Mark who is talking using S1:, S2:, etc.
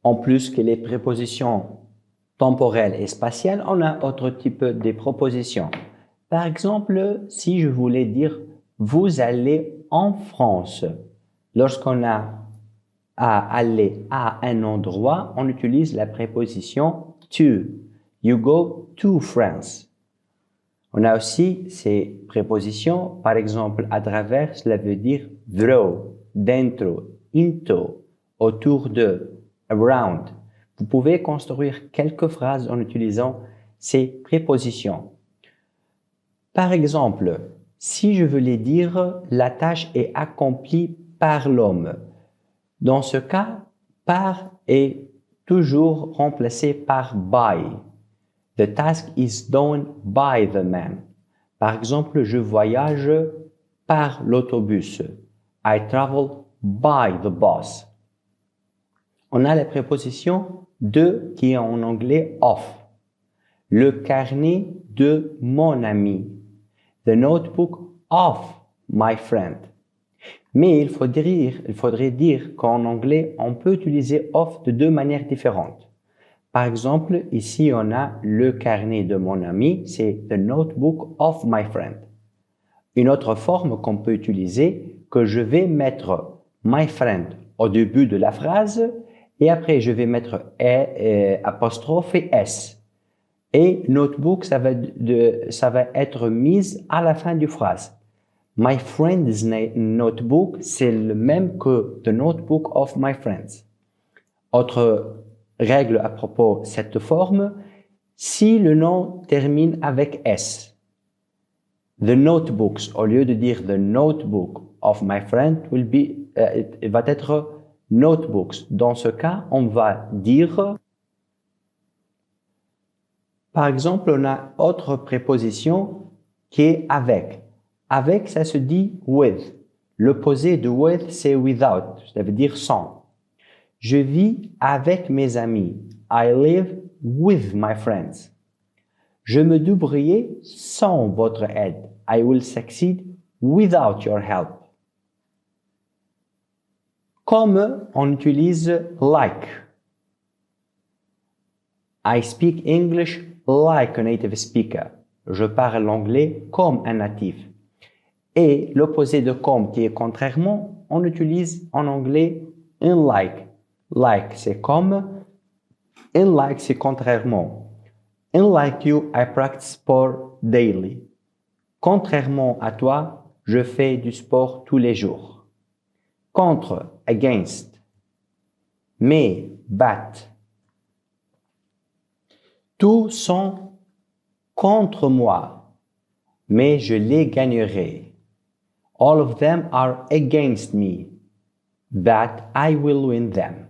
S1: En plus que les prépositions temporelles et spatiales, on a autre type de prépositions. Par exemple, si je voulais dire « vous allez en France », lorsqu'on a à aller à un endroit, on utilise la préposition « to ». You go to France. On a aussi ces prépositions, par exemple, à travers, cela veut dire through, dentro, into, autour de, around. Vous pouvez construire quelques phrases en utilisant ces prépositions. Par exemple, si je voulais dire la tâche est accomplie par l'homme, dans ce cas, par est toujours remplacé par by. The task is done by the man. Par exemple, je voyage par l'autobus. I travel by the bus. On a la préposition de qui est en anglais of. Le carnet de mon ami. The notebook of my friend. Mais il faudrait dire qu'en anglais, on peut utiliser of de deux manières différentes. Par exemple, ici, on a le carnet de mon ami, c'est the notebook of my friend. Une autre forme qu'on peut utiliser, que je vais mettre my friend au début de la phrase et après je vais mettre apostrophe et s. Et notebook, ça va être mise à la fin du phrase. My friend's notebook, c'est le même que the notebook of my friends. Autre règle à propos de cette forme, si le nom termine avec S, the notebooks, au lieu de dire the notebook of my friend, va être notebooks. Dans ce cas, on va dire, par exemple, on a autre préposition qui est avec. Avec, ça se dit with. L'opposé de with, c'est without, ça veut dire sans. Je vis avec mes amis. I live with my friends. Je me débrouille sans votre aide. I will succeed without your help. Comme on utilise like. I speak English like a native speaker. Je parle l'anglais comme un natif. Et l'opposé de comme qui est contrairement, on utilise en anglais unlike. Like, c'est comme. Unlike, c'est contrairement. Unlike you, I practice sport daily. Contrairement à toi, je fais du sport tous les jours. Contre, against. Mais, but. Tous sont contre moi, mais je les gagnerai. All of them are against me, but I will win them.